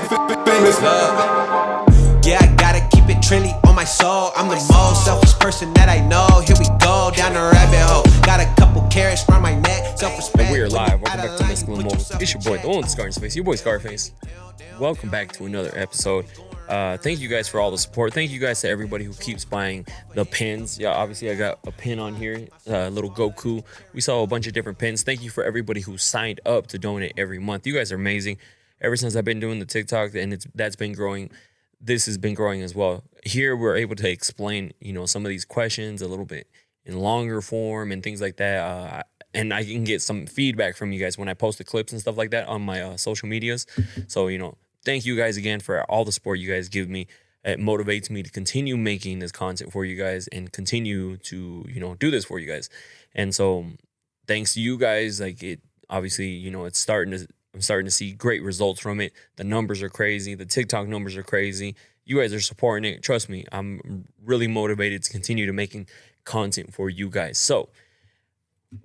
famous. Yeah, I gotta keep it trendy on my soul. I'm the most selfish person that I know. Here we go, down the rabbit hole. Got a couple carrots around my neck. Self-respect. And we are live. Welcome back to Masculine Moments. It's your boy, the one with SkarxFace. Your boy, SkarxFace. Welcome back to another episode. Thank you guys for all the support. Thank you guys to everybody who keeps buying the pins. Yeah, obviously I got a pin on here, little Goku. We saw a bunch of different pins. Thank you for everybody who signed up to donate every month. You guys are amazing. Ever since I've been doing the TikTok, and that's been growing. This has been growing as well. Here we're able to explain, some of these questions a little bit in longer form and things like that. And I can get some feedback from you guys when I post the clips and stuff like that on my social medias. So, thank you guys again for all the support you guys give me. It motivates me to continue making this content for you guys and continue to, do this for you guys. And so thanks to you guys, it obviously, I'm starting to see great results from it. The numbers are crazy. The TikTok numbers are crazy. You guys are supporting it. Trust me, I'm really motivated to continue to making content for you guys. So,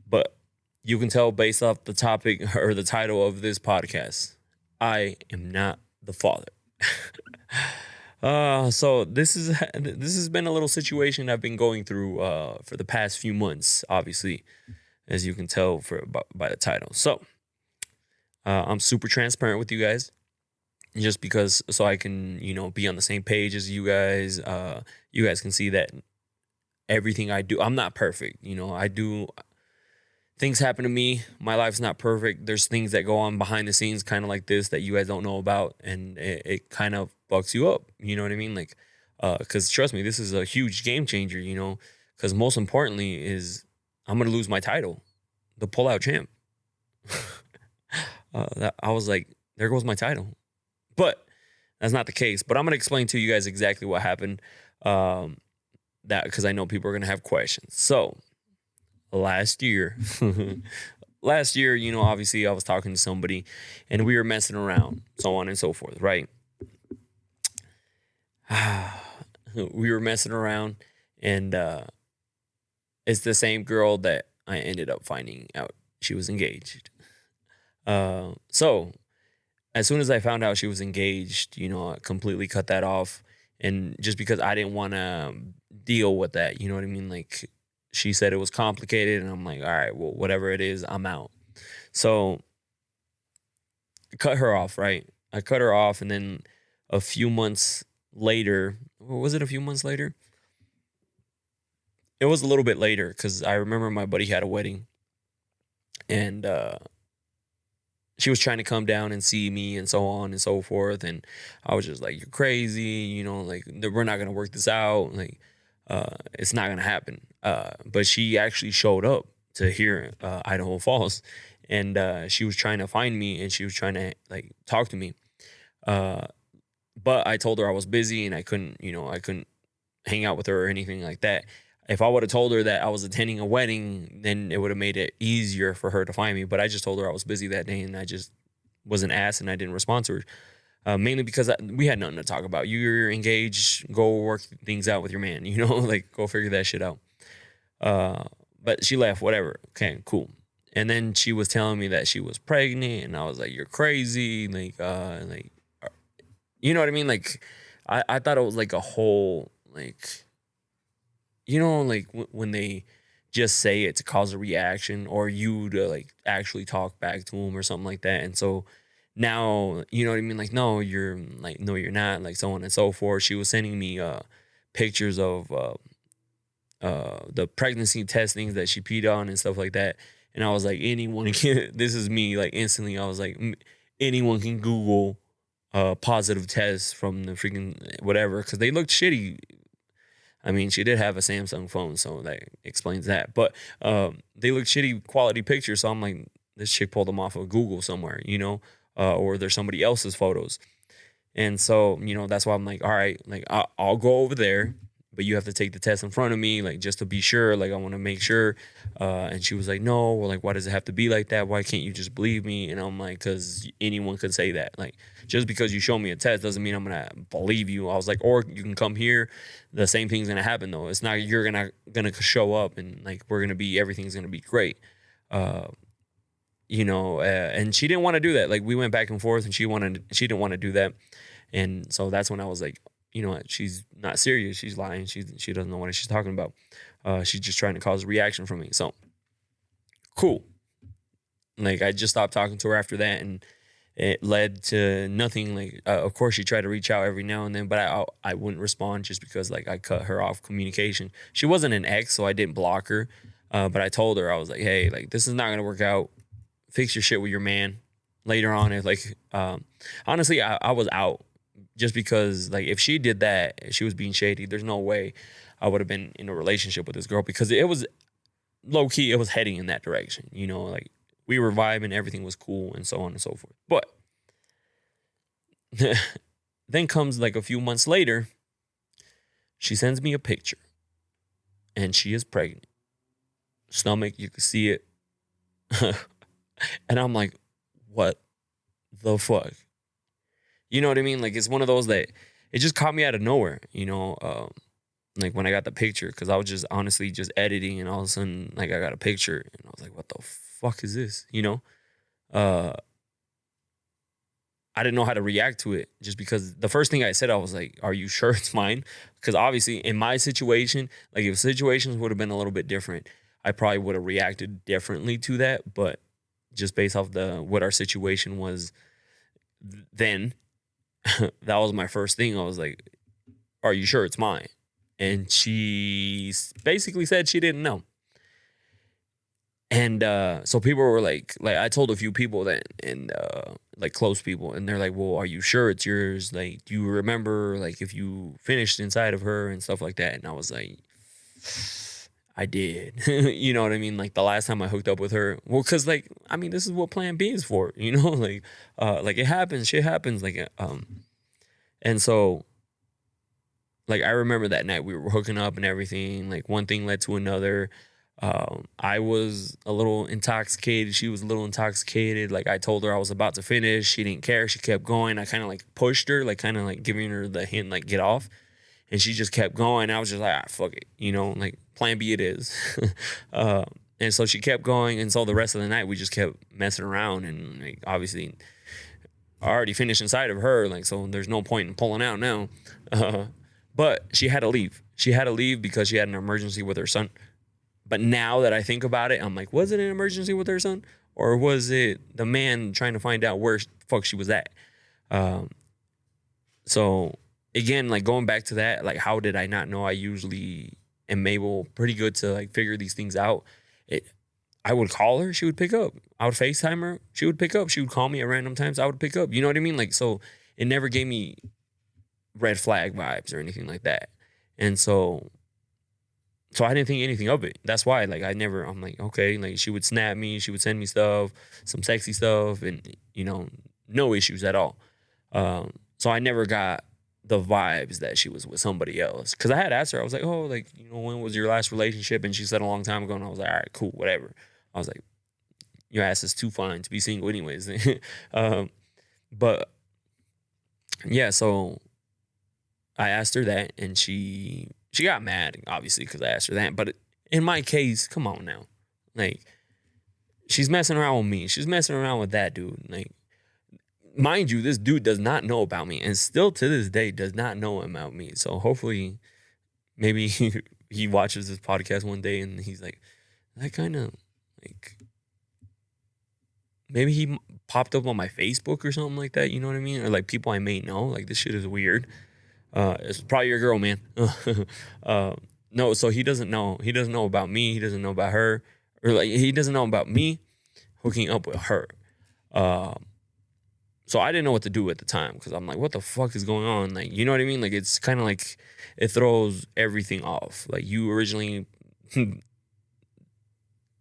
but you can tell based off the topic or the title of this podcast, I am not the father. So this has been a little situation I've been going through for the past few months, obviously, as you can tell by the title. So I'm super transparent with you guys, just because so I can be on the same page as you guys. You guys can see that everything I do, I'm not perfect. I do. Things happen to me. My life's not perfect. There's things that go on behind the scenes, kind of like this, that you guys don't know about, and it kind of fucks you up. You know what I mean? Because trust me, this is a huge game changer. Because most importantly is I'm gonna lose my title, the pull-out champ. I was like, there goes my title, but that's not the case. But I'm gonna explain to you guys exactly what happened. That because I know people are gonna have questions. So. Last year, obviously I was talking to somebody and we were messing around, so on and so forth, right? We were messing around, and it's the same girl that I ended up finding out she was engaged. So as soon as I found out she was engaged, I completely cut that off. And just because I didn't want to deal with that, you know what I mean? She said it was complicated, and I'm like, all right, well, whatever it is, I'm out. So cut her off, right? I cut her off, and then a few months later, was it a few months later? It was a little bit later, because I remember my buddy had a wedding, and she was trying to come down and see me and so on and so forth, and I was just like, you're crazy, we're not going to work this out, it's not going to happen. But she actually showed up to here, Idaho Falls, and she was trying to find me, and she was trying to talk to me. But I told her I was busy and I couldn't hang out with her or anything like that. If I would have told her that I was attending a wedding, then it would have made it easier for her to find me. But I just told her I was busy that day, and I just was an ass, and I didn't respond to her. Mainly because we had nothing to talk about. You're engaged, go work things out with your man, go figure that shit out. But she left, whatever. Okay, cool. And then she was telling me that she was pregnant, and I was like, you're crazy. You know what I mean? I thought it was a whole, when they just say it to cause a reaction, or you to actually talk back to them or something like that. And so now, you know what I mean? No, you're no, you're not, so on and so forth. She was sending me pictures of the pregnancy testings that she peed on and stuff like that. And I was like, anyone can, this is me, instantly, I was like, anyone can Google positive tests from the freaking whatever, because they looked shitty. I mean, she did have a Samsung phone, so that explains that. But they looked shitty quality pictures, so I'm like, this chick pulled them off of Google somewhere, or there's somebody else's photos. And so, that's why I'm like, all right, I'll go over there, but you have to take the test in front of me, just to be sure. I want to make sure. And she was like, no, well, why does it have to be like that? Why can't you just believe me? And I'm like, because anyone could say that. Just because you show me a test doesn't mean I'm going to believe you. I was like, or you can come here. The same thing's going to happen, though. It's not you're gonna show up and, we're going to be, everything's going to be great. and she didn't want to do that. Like, we went back and forth, and she didn't want to do that. And so that's when I was like, you know what, she's not serious. She's lying. She doesn't know what she's talking about. She's just trying to cause a reaction from me. So cool. Like, I just stopped talking to her after that, and it led to nothing. Like, of course, she tried to reach out every now and then, but I wouldn't respond just because, like, I cut her off communication. She wasn't an ex, so I didn't block her. But I told her, I was like, hey, like, this is not gonna work out. Fix your shit with your man later on. If, like, honestly, I was out just because, like, if she did that, if she was being shady, there's no way I would have been in a relationship with this girl, because it was low key, it was heading in that direction. Like, we were vibing, everything was cool, and so on and so forth. But then comes, like, a few months later, she sends me a picture, and she is pregnant. Stomach, you can see it. And I'm like, what the fuck? You know what I mean? Like, it's one of those that it just caught me out of nowhere, like, when I got the picture, because I was just honestly just editing, and all of a sudden, like, I got a picture, and I was like, what the fuck is this? I didn't know how to react to it, just because the first thing I said, I was like, are you sure it's mine? Because obviously in my situation, like, if situations would have been a little bit different, I probably would have reacted differently to that. But just based off what our situation was then, that was my first thing. I was like, are you sure it's mine? And she basically said she didn't know. And so people were like I told a few people that, and like, close people, and they're like, well, are you sure it's yours? Like, do you remember, like, if you finished inside of her and stuff like that? And I was like, I did. You know what I mean? Like, the last time I hooked up with her, well, because, like, I mean, this is what Plan B is for, like, it happens, shit happens, like, and so, like, I remember that night we were hooking up and everything. Like, one thing led to another. I was a little intoxicated. She was a little intoxicated. Like, I told her I was about to finish. She didn't care. She kept going. I kind of, like, pushed her, like, kind of, like, giving her the hint, like, get off. And she just kept going. I was just like, fuck it. Like, Plan B it is. And so she kept going. And so the rest of the night we just kept messing around. And, like, obviously I already finished inside of her. Like, so there's no point in pulling out now. But she had to leave. She had to leave because she had an emergency with her son. But now that I think about it, I'm like, was it an emergency with her son? Or was it the man trying to find out where the fuck she was at? So, again, like, going back to that, like, how did I not know? I usually am able pretty good to, like, figure these things out. I would call her, she would pick up. I would FaceTime her, she would pick up. She would call me at random times, I would pick up. You know what I mean? Like, so it never gave me red flag vibes or anything like that. And so I didn't think anything of it. That's why, like, I'm like, okay, like, she would snap me, she would send me stuff, some sexy stuff, and, no issues at all. So I never got the vibes that she was with somebody else. Because I had asked her, I was like, oh, like, when was your last relationship? And she said a long time ago, and I was like, all right, cool, whatever. I was like, your ass is too fine to be single anyways. But, yeah, so I asked her that, and she got mad, obviously, because I asked her that. But in my case, come on now. Like, she's messing around with me. She's messing around with that dude. Like, mind you, this dude does not know about me, and still to this day does not know about me. So hopefully, maybe he watches this podcast one day and he's like, that kind of, like, maybe he popped up on my Facebook or something like that. You know what I mean? Or, like, people I may know. Like, this shit is weird. It's probably your girl, man. No, so he doesn't know. He doesn't know about me. He doesn't know about her. Or, like, he doesn't know about me hooking up with her. So I didn't know what to do at the time, because I'm like, what the fuck is going on? Like, you know what I mean? Like, it's kind of like it throws everything off. Like, you originally,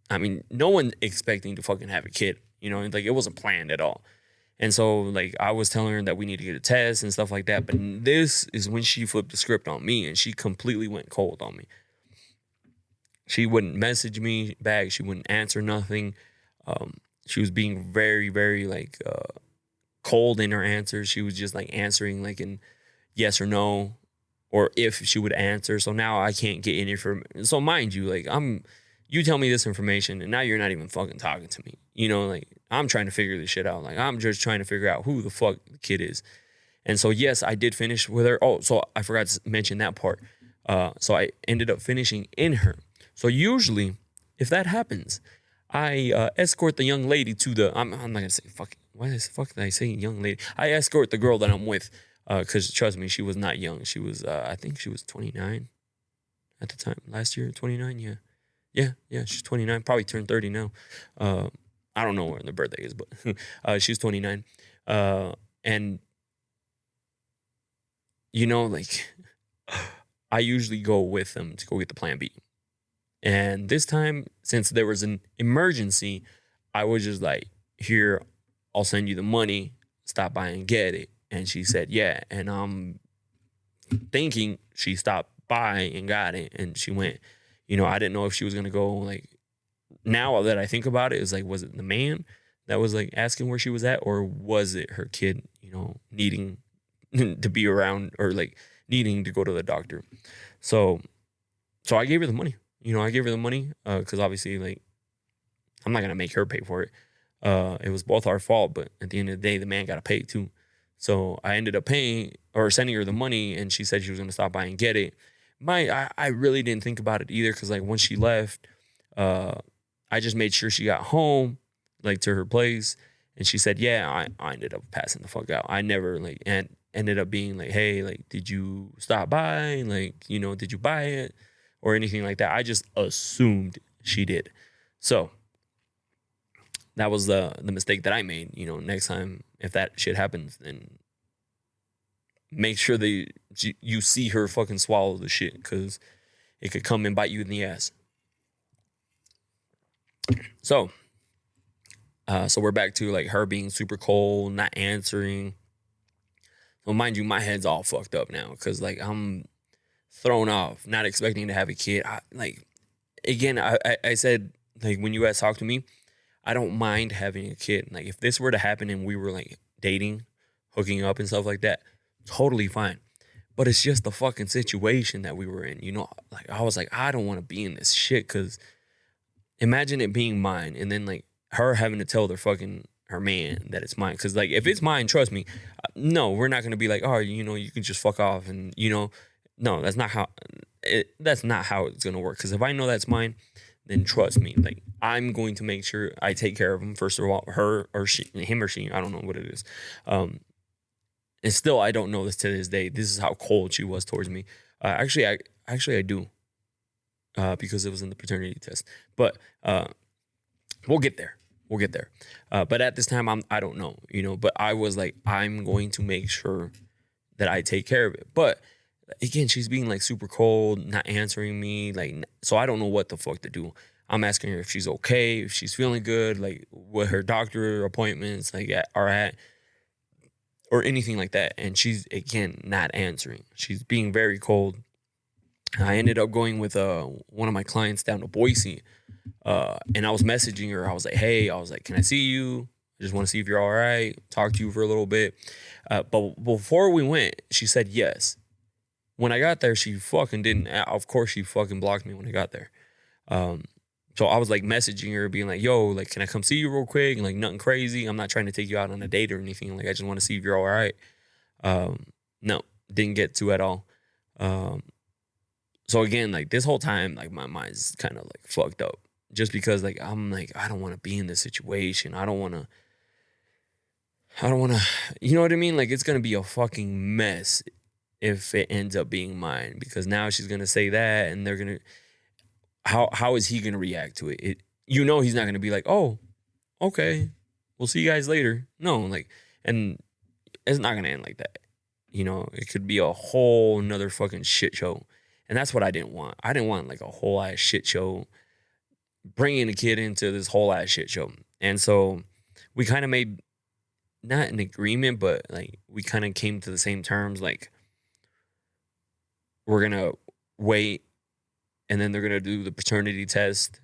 I mean, no one expecting to fucking have a kid, like, it wasn't planned at all. And so, like, I was telling her that we need to get a test and stuff like that. But this is when she flipped the script on me, and she completely went cold on me. She wouldn't message me back. She wouldn't answer nothing. She was being very, very, like, cold in her answers. She was just, like, answering, like, in yes or no, or if she would answer. So now I can't get any information. So mind you, like, you tell me this information, and now you're not even fucking talking to me. Like, I'm trying to figure this shit out. Like, I'm just trying to figure out who the fuck the kid is. And so, yes, I did finish with her. Oh, so I forgot to mention that part. So I ended up finishing in her. So usually, if that happens, I escort the young lady to the. I'm not gonna say fuck. Why the fuck did I say young lady? I escort the girl that I'm with, because trust me, she was not young. She was, I think she was 29 at the time. Last year, 29. Yeah. She's 29. Probably turned 30 now. I don't know when the birthday is, but she's 29. And you know, like, I usually go with them to go get the plan B. And this time, since there was an emergency, I was just like, here, I'll send you the money, stop by and get it. And she said, yeah. And I'm thinking she stopped by and got it. And she went, you know, I didn't know if she was going to go, like, now that I think about it, it's like, was it the man that was like asking where she was at? Or was it her kid, you know, needing to be around or like needing to go to the doctor? So I gave her the money. You know, I gave her the money because obviously, like, I'm not going to make her pay for it. It was both our fault, but at the end of the day, the man got to pay too. So I ended up paying or sending her the money, and she said she was going to stop by and get it. I really didn't think about it either because, like, once she left, I just made sure she got home, like, to her place, and she said, yeah, I ended up passing the fuck out. I never, like, and ended up being like, hey, like, did you stop by? Like, you know, did you buy it? Or anything like that. I just assumed she did. So that was the mistake that I made. You know, next time if that shit happens, then make sure that you see her fucking swallow the shit, because it could come and bite you in the ass. So we're back to, like, her being super cold, not answering. So mind you, my head's all fucked up now because, like, I'm thrown off, not expecting to have a kid. I said, like, when you guys talk to me, I don't mind having a kid. Like, if this were to happen and we were, like, dating, hooking up and stuff like that, totally fine. But it's just the fucking situation that we were in, you know? Like, I was like, I don't want to be in this shit, because imagine it being mine and then, like, her having to tell her man that it's mine. Because, like, if it's mine, trust me, no, we're not going to be like, oh, you know, you can just fuck off and, you know. No, that's not how it's going to work. Because if I know that's mine, then trust me, like, I'm going to make sure I take care of him. First of all, him or she, I don't know what it is. And still, I don't know this to this day. This is how cold she was towards me. Actually, I do, because it was in the paternity test. But we'll get there. But at this time, I don't know, you know. But I was like, I'm going to make sure that I take care of it. But again, she's being, like, super cold, not answering me, like, so I don't know what the fuck to do. I'm asking her if she's okay, if she's feeling good, like, what her doctor appointments, like, are at, or anything like that. And she's, again, not answering. She's being very cold. I ended up going with one of my clients down to Boise, and I was messaging her. I was like, hey, can I see you? I just want to see if you're all right, talk to you for a little bit. But before we went, she said yes. When I got there, she fucking didn't. Of course, she fucking blocked me when I got there. So I was, like, messaging her, being like, yo, like, can I come see you real quick? And, like, nothing crazy. I'm not trying to take you out on a date or anything. Like, I just want to see if you're all right. No, didn't get to at all. So again, like, this whole time, like, my mind's kind of, like, fucked up. Just because, like, I'm like, I don't want to be in this situation. I don't want to, you know what I mean? Like, it's going to be a fucking mess if it ends up being mine, because now she's going to say that, and they're going to, how is he going to react to it? You know, he's not going to be like, oh, okay, we'll see you guys later. No, like, and it's not going to end like that. You know, it could be a whole nother fucking shit show. And that's what I didn't want. I didn't want, like, a whole ass shit show, bringing a kid into this whole ass shit show. And so we kind of made, not an agreement, but, like, we kind of came to the same terms, like, we're going to wait, and then they're going to do the paternity test.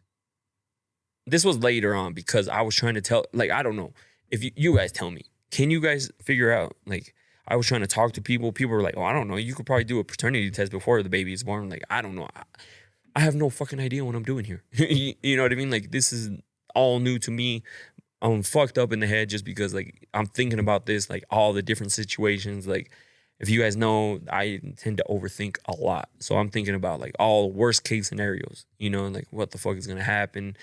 This was later on, because I was trying to tell, like, I don't know. If you guys tell me, can you guys figure out, like, I was trying to talk to people. People were like, oh, I don't know. You could probably do a paternity test before the baby is born. Like, I don't know. I have no fucking idea what I'm doing here. You know what I mean? Like, this is all new to me. I'm fucked up in the head just because like I'm thinking about this, like all the different situations. Like if you guys know, I tend to overthink a lot. So I'm thinking about like all worst case scenarios, you know, like what the fuck is gonna happen.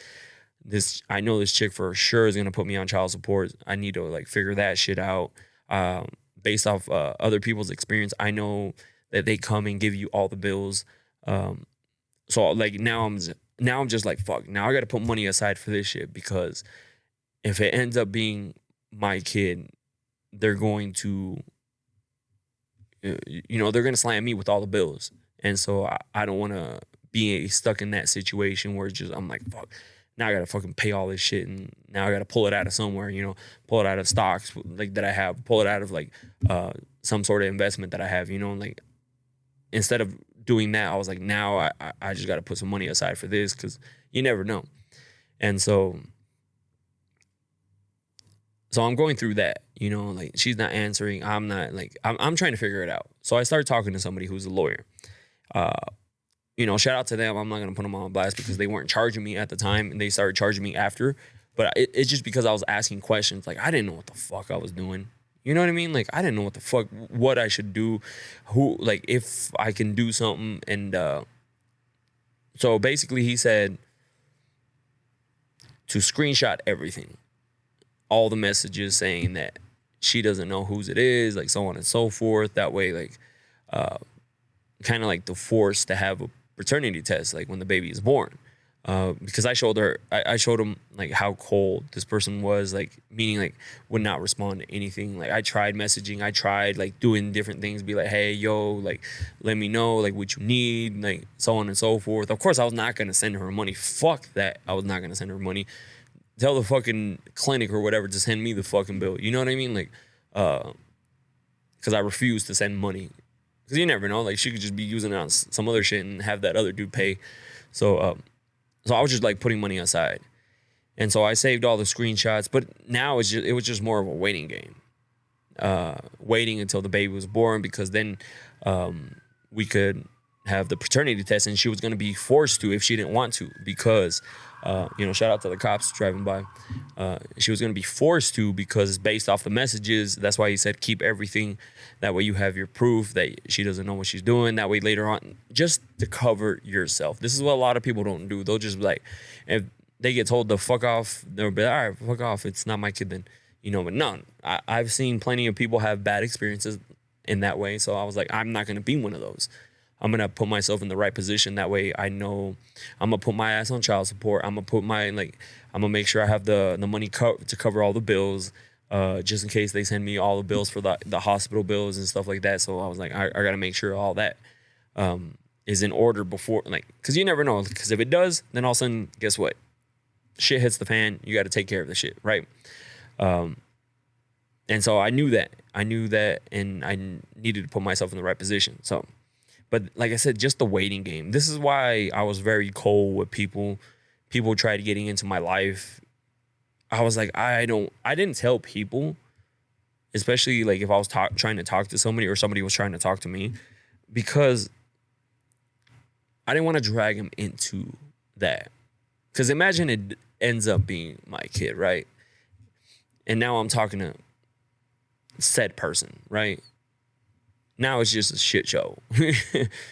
I know this chick for sure is gonna put me on child support. I need to like figure that shit out. Based off other people's experience, I know that they come and give you all the bills. So like now I'm just like fuck. Now I got to put money aside for this shit because if it ends up being my kid, they're going to, they're going to slam me with all the bills. And so I don't want to be stuck in that situation where it's just, I'm like, fuck, now I got to fucking pay all this shit. And now I got to pull it out of somewhere, pull it out of stocks like that I have, pull it out of like some sort of investment that I have, like instead of doing that, I was like, now I just got to put some money aside for this because you never know. And so I'm going through that, like she's not answering. I'm not like, I'm trying to figure it out. So I started talking to somebody who's a lawyer. Shout out to them. I'm not going to put them on blast because they weren't charging me at the time and they started charging me after. But it's just because I was asking questions. Like, I didn't know what the fuck I was doing. You know what I mean? Like, I didn't know what I should do, if I can do something. And so basically he said to screenshot everything. All the messages saying that she doesn't know whose it is, like so on and so forth. That way, like, kind of like the force to have a paternity test, like when the baby is born. Because I showed him like how cold this person was, like meaning like would not respond to anything. Like I tried messaging, I tried like doing different things, be like, hey, yo, like let me know like what you need, like so on and so forth. Of course, I was not gonna send her money. Fuck that. I was not gonna send her money. Tell the fucking clinic or whatever to send me the fucking bill. You know what I mean? Like, because I refuse to send money. Because you never know. Like, she could just be using it on some other shit and have that other dude pay. So I was just like putting money aside. And so I saved all the screenshots. But now it was just more of a waiting game. Waiting until the baby was born because then we could have the paternity test and she was going to be forced to if she didn't want to because, shout out to the cops driving by. She was going to be forced to because based off the messages, that's why he said keep everything. That way you have your proof that she doesn't know what she's doing. That way later on, just to cover yourself. This is what a lot of people don't do. They'll just be like, if they get told to fuck off, they'll be like, all right, fuck off. It's not my kid then. But no, I've seen plenty of people have bad experiences in that way. So I was like, I'm not going to be one of those. I'm going to put myself in the right position. That way I know I'm going to put my ass on child support. I'm going to make sure I have the money to cover all the bills, just in case they send me all the bills for the hospital bills and stuff like that. So I was like, I got to make sure all that is in order before, like, because you never know. Because if it does, then all of a sudden, guess what? Shit hits the fan. You got to take care of the shit, right? And so I knew that, and I needed to put myself in the right position. So, but like I said, just the waiting game. This is why I was very cold with people. People tried getting into my life. I was like, I didn't tell people, especially like if I was trying to talk to somebody or somebody was trying to talk to me, because I didn't want to drag them into that. Because imagine it ends up being my kid, right? And now I'm talking to said person, right? Now it's just a shit show.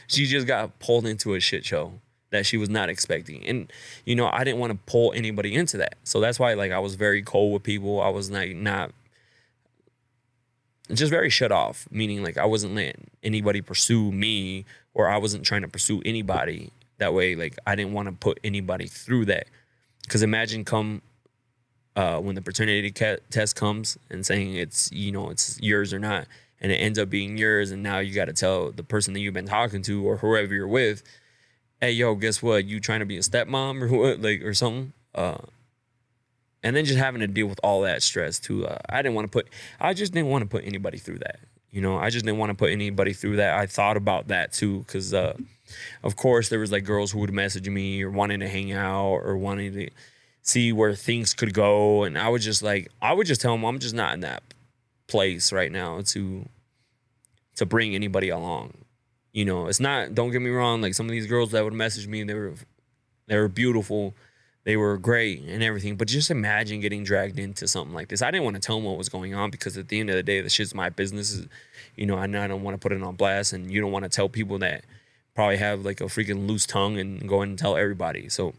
She just got pulled into a shit show that she was not expecting. And, I didn't want to pull anybody into that. So that's why, like, I was very cold with people. I was not just very shut off, meaning, like, I wasn't letting anybody pursue me or I wasn't trying to pursue anybody. That way, like, I didn't want to put anybody through that. Because imagine when the paternity test comes and saying it's yours or not, and it ends up being yours, and now you got to tell the person that you've been talking to or whoever you're with, hey, yo, guess what? You trying to be a stepmom or what, like, or something? And then just having to deal with all that stress too. I just didn't want to put anybody through that. I just didn't want to put anybody through that. I thought about that too, because of course there was like girls who would message me or wanting to hang out or wanting to see where things could go, and I would just tell them I'm just not in that place right now to bring anybody along. It's not, don't get me wrong, like some of these girls that would message me, they were beautiful, They were great and everything, but just imagine getting dragged into something like this. I didn't want to tell them what was going on because at the end of the day, the shit's my business. You know, I don't want to put it on blast, and you don't want to tell people that probably have like a freaking loose tongue and go and tell everybody. So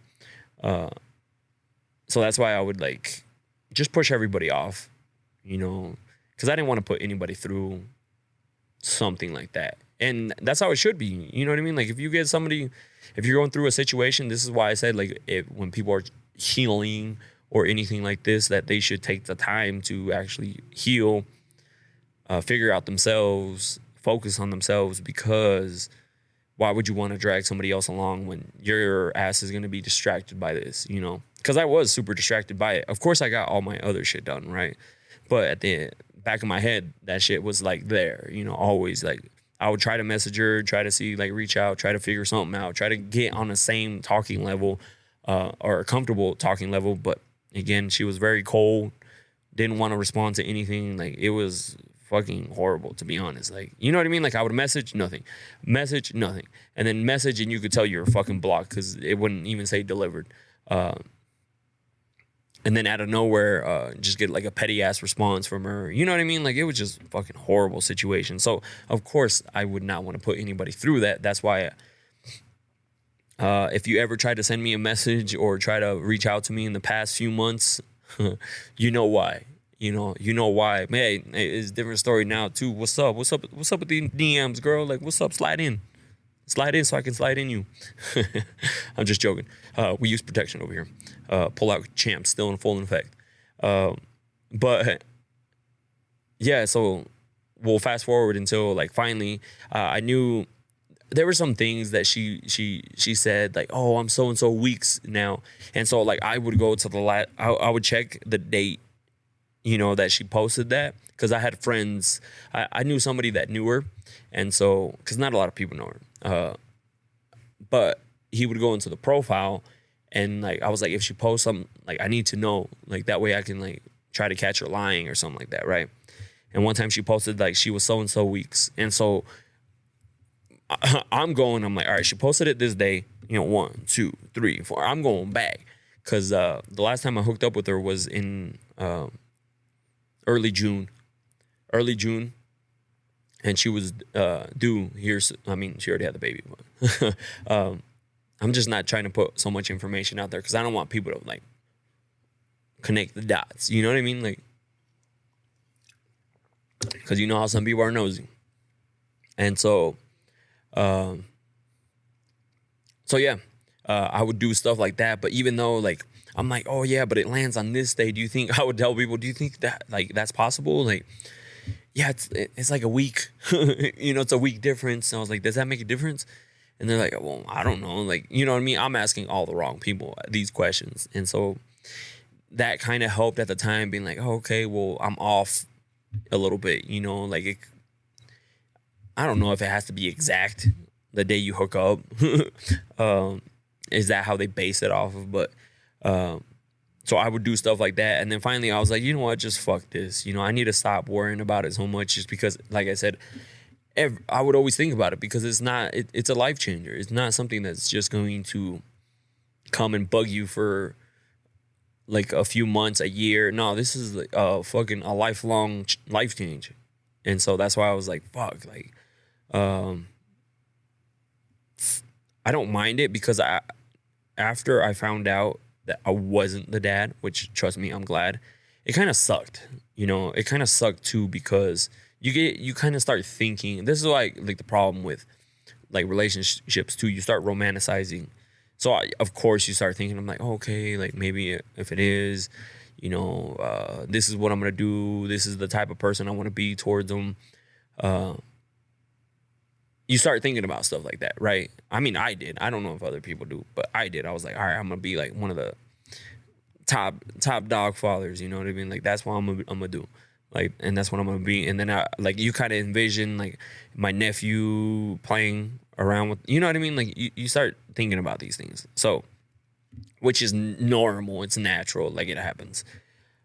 that's why I would like just push everybody off, you know, because I didn't want to put anybody through something like that. And that's how it should be. You know what I mean? Like if you get somebody, if you're going through a situation, this is why I said like when people are healing or anything like this, that they should take the time to actually heal, figure out themselves, focus on themselves, because why would you want to drag somebody else along when your ass is going to be distracted by this, you know? Because I was super distracted by it. Of course, I got all my other shit done, right? But at the back of my head, that shit was like there, you know, always like I would try to message her, try to see, like reach out, try to figure something out, try to get on the same talking level or a comfortable talking level. But again, she was very cold, didn't want to respond to anything. Like it was fucking horrible, to be honest. Like, you know what I mean? Like I would message, nothing. Message, nothing. And then message and you could tell you were fucking blocked because it wouldn't even say delivered. And then out of nowhere, just get like a petty ass response from her. You know what I mean? Like it was just fucking horrible situation. So of course I would not want to put anybody through that. That's why if you ever try to send me a message or try to reach out to me in the past few months, you know why. You know why. Hey, it's a different story now too. What's up? What's up with the DMs, girl? Like, what's up? Slide in so I can slide in you. I'm just joking. We use protection over here. Pull out champ still in full effect. But yeah, so we'll fast forward until like finally I knew there were some things that she said like, oh, I'm so and so weeks now, and so like I would go to the I would check the date, you know, that she posted that, because I had friends. I knew somebody that knew her, and so because not a lot of people know her, but he would go into the profile. And like I was like, if she posts something, like I need to know, like that way I can like try to catch her lying or something like that, right? And one time she posted like she was so and so weeks, and so I'm like, all right, she posted it this day, you know, 1, 2, 3, 4. I'm going back because the last time I hooked up with her was in early June, and she was due here. I mean, she already had the baby, but. I'm just not trying to put so much information out there because I don't want people to like connect the dots. You know what I mean? Like, because you know how some people are nosy. And so, yeah, I would do stuff like that. But even though like, I'm like, oh yeah, but it lands on this day. Do you think, I would tell people, do you think that like that's possible? Like, yeah, it's like a week, you know, it's a week difference. And I was like, does that make a difference? And they're like, well, I don't know. Like, you know what I mean? I'm asking all the wrong people these questions. And so that kind of helped at the time, being like, oh, okay, well, I'm off a little bit, you know, like I don't know if it has to be exact the day you hook up. Is that how they base it off of? But so I would do stuff like that. And then finally I was like, you know what, just fuck this. You know, I need to stop worrying about it so much, just because, like I said, I would always think about it because it's not, it's a life changer. It's not something that's just going to come and bug you for like a few months, a year. No, this is like a lifelong life change. And so that's why I was like, fuck, like, I don't mind it because after I found out that I wasn't the dad, which trust me, I'm glad, it kind of sucked, you know, it kind of sucked too, because you kind of start thinking, this is like the problem with like relationships too. You start romanticizing. So of course you start thinking, I'm like, oh, okay, like maybe if it is, you know, this is what I'm going to do. This is the type of person I want to be towards them. You start thinking about stuff like that, right? I mean, I did. I don't know if other people do, but I did. I was like, all right, I'm going to be like one of the top dog fathers. You know what I mean? Like, that's what I'm going to do. Like, and that's what I'm gonna be. And then you kind of envision like my nephew playing around with, you know what I mean? Like you start thinking about these things. So, which is normal. It's natural. Like it happens.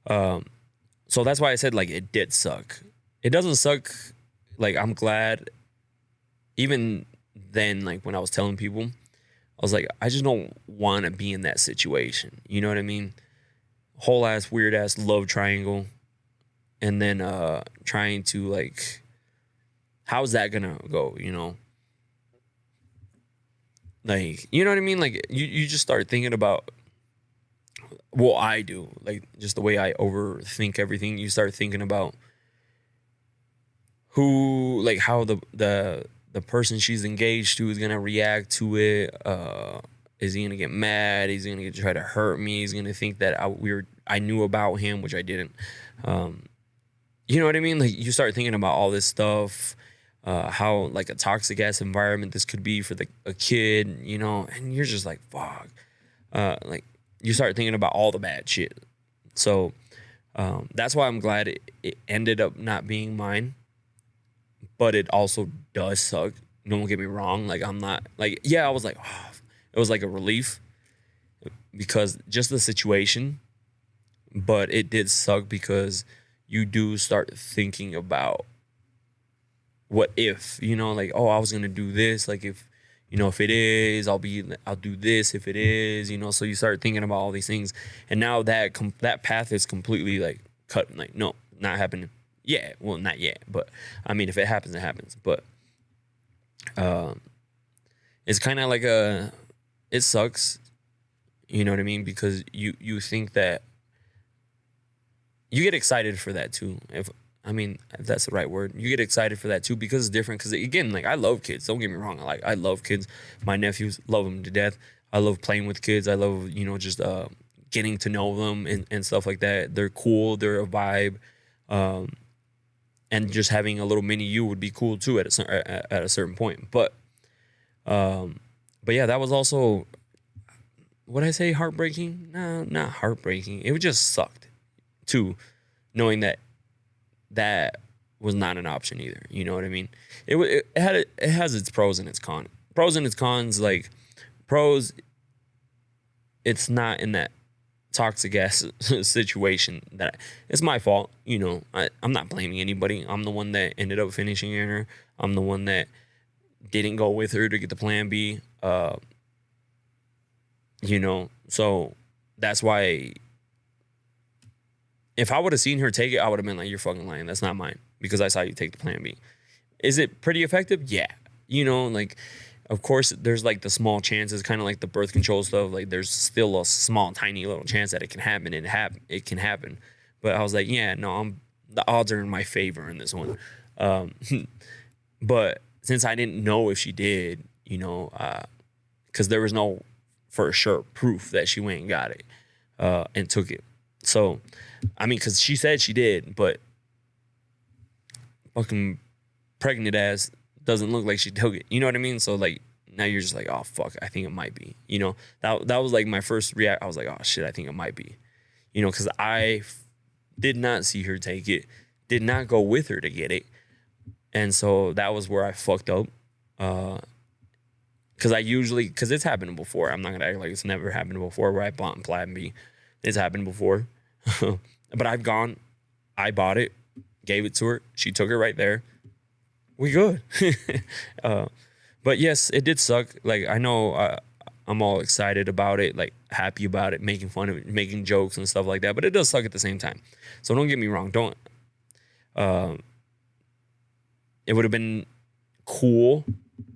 So that's why I said like it did suck. It doesn't suck. Like I'm glad. Even then, like when I was telling people, I was like, I just don't want to be in that situation. You know what I mean? Whole ass weird ass love triangle, and then trying to like, how's that gonna go? You know, like, you know what I mean? Like you just start thinking about. Well, I do, like, just the way I overthink everything. You start thinking about who, like, how the person she's engaged to is gonna react to it. Is he gonna get mad? Is he gonna try to hurt me? He's gonna think that I knew about him, which I didn't. You know what I mean? Like, you start thinking about all this stuff, how like a toxic ass environment this could be for a kid, you know, and you're just like, fuck. Like, you start thinking about all the bad shit. So that's why I'm glad it ended up not being mine. But it also does suck. Don't get me wrong. Like, I'm not like, yeah, I was like, oh, it was like a relief because just the situation. But it did suck because you do start thinking about what if, you know, like, oh, I was gonna do this. Like, if, you know, if it is, I'll do this if it is, you know. So you start thinking about all these things, and now that path is completely like cut. Like, no, not happening. Yeah, well, not yet, but I mean, if it happens, it happens. But it's kind of like it sucks, you know what I mean? Because you think that you get excited for that too. If that's the right word, you get excited for that too because it's different. Because again, like, I love kids. Don't get me wrong. I love kids. My nephews, love them to death. I love playing with kids. I love, you know, just getting to know them and stuff like that. They're cool. They're a vibe. And just having a little mini you would be cool too at a certain point. But yeah, that was also, would I say heartbreaking? No, not heartbreaking. It just sucked too, knowing that was not an option either. You know what I mean? It has its pros and its cons. Pros and its cons, like, pros, it's not in that toxic ass situation it's my fault, you know. I'm not blaming anybody. I'm the one that ended up finishing her. I'm the one that didn't go with her to get the plan B, you know. So that's why if I would have seen her take it, I would have been like, you're fucking lying, that's not mine, because I saw you take the plan B. Is it pretty effective? Yeah, you know, like, of course, there's like the small chances, kind of like the birth control stuff. Like, there's still a small, tiny little chance that it can happen, and it can happen. But I was like, yeah, no, the odds are in my favor in this one. But since I didn't know if she did, you know, because there was no for sure proof that she went and got it and took it. So, I mean, because she said she did, but fucking pregnant ass doesn't look like she took it. You know what I mean? So, like, now you're just like, oh, fuck, I think it might be. You know, that was like my first react. I was like, oh, shit, I think it might be. You know, because I did not see her take it, did not go with her to get it. And so that was where I fucked up. Because it's happened before. I'm not going to act like it's never happened before where I bought Plan B. It's happened before. But I bought it, gave it to her. She took it right there. We good. But yes, it did suck. Like, I know I'm all excited about it, like, happy about it, making fun of it, making jokes and stuff like that. But it does suck at the same time. So don't get me wrong. It would have been cool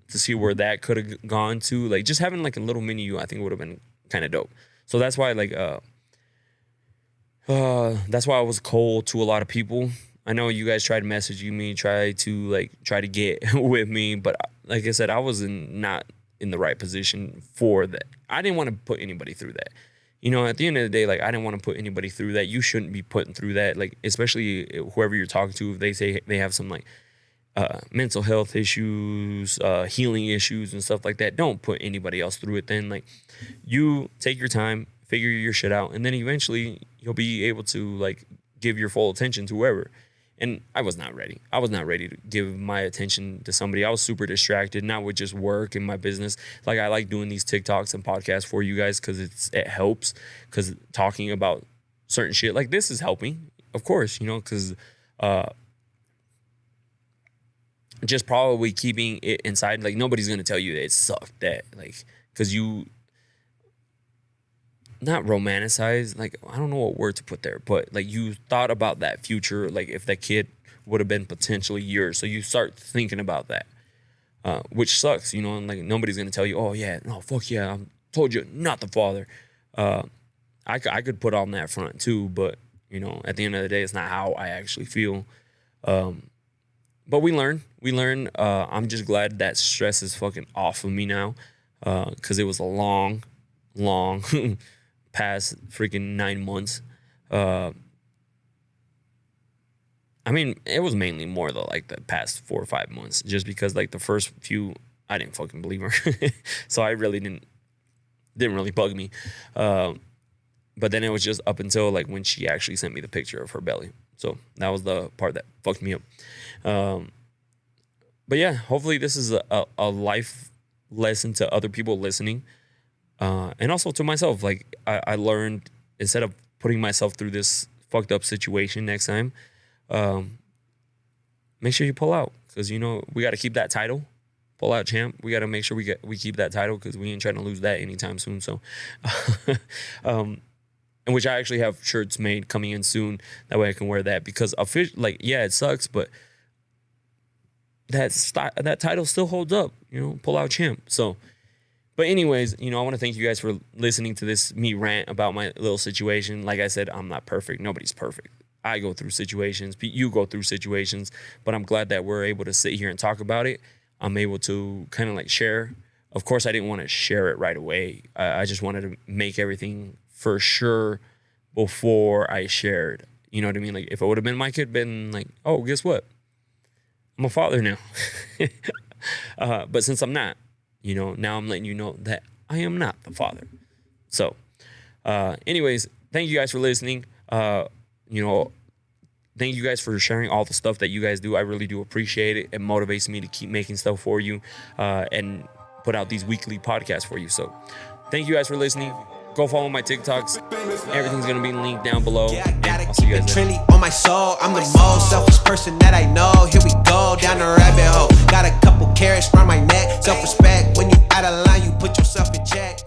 to see where that could have gone to. Like, just having like a little mini you, I think would have been kind of dope. So that's why, like, that's why I was cold to a lot of people. I know you guys tried to message me, try to get with me, but like I said, I was not in the right position for that. I didn't want to put anybody through that. You know, at the end of the day, like, I didn't want to put anybody through that. You shouldn't be putting through that. Like, especially whoever you're talking to, if they say they have some like mental health issues, healing issues and stuff like that, don't put anybody else through it. Then, like, you take your time, figure your shit out, and then eventually you'll be able to, like, give your full attention to whoever. And I was not ready. I was not ready to give my attention to somebody. I was super distracted, not with just work and my business. Like, I like doing these TikToks and podcasts for you guys because it helps. Because talking about certain shit like this is helping, of course, you know, because just probably keeping it inside. Like, nobody's going to tell you that it sucked, that, like, because you not romanticize, like, I don't know what word to put there, but like you thought about that future, like if that kid would have been potentially yours. So you start thinking about that, which sucks, you know, and like nobody's gonna tell you, oh yeah, no, fuck yeah, I told you not the father. I could put on that front too, but you know, at the end of the day, it's not how I actually feel. But we learn. I'm just glad that stress is fucking off of me now, because it was a long past freaking 9 months. I mean, it was mainly more the past 4 or 5 months, just because like the first few, I didn't fucking believe her, so I really didn't really bug me. But then it was just up until like when she actually sent me the picture of her belly. So that was the part that fucked me up. But yeah, hopefully this is a life lesson to other people listening. And also to myself. Like I learned, instead of putting myself through this fucked up situation next time, make sure you pull out. Because, you know, we got to keep that title. Pull out champ. We got to make sure we keep that title, because we ain't trying to lose that anytime soon. So, and which I actually have shirts made coming in soon. That way I can wear that, because yeah, it sucks, but that title still holds up, you know, pull out champ. So, but anyways, you know, I want to thank you guys for listening to this, me rant about my little situation. Like I said, I'm not perfect. Nobody's perfect. I go through situations. You go through situations, but I'm glad that we're able to sit here and talk about it. I'm able to kind of like share. Of course, I didn't want to share it right away. I just wanted to make everything for sure before I shared. You know what I mean? Like if it would have been my kid, been like, oh, guess what? I'm a father now. But since I'm not, you know, now I'm letting you know that I am not the father. So, anyways, thank you guys for listening. You know, thank you guys for sharing all the stuff that you guys do. I really do appreciate it. It motivates me to keep making stuff for you, and put out these weekly podcasts for you. So thank you guys for listening. Go follow my TikToks. Everything's going to be linked down below. Yeah, I gotta I'll see you keep it guys there. trendy on my soul. I'm the most selfish person that I know. Here we go, down the rabbit hole. Got a couple carrots around my neck. Self-respect, when you out of line, you put yourself in check.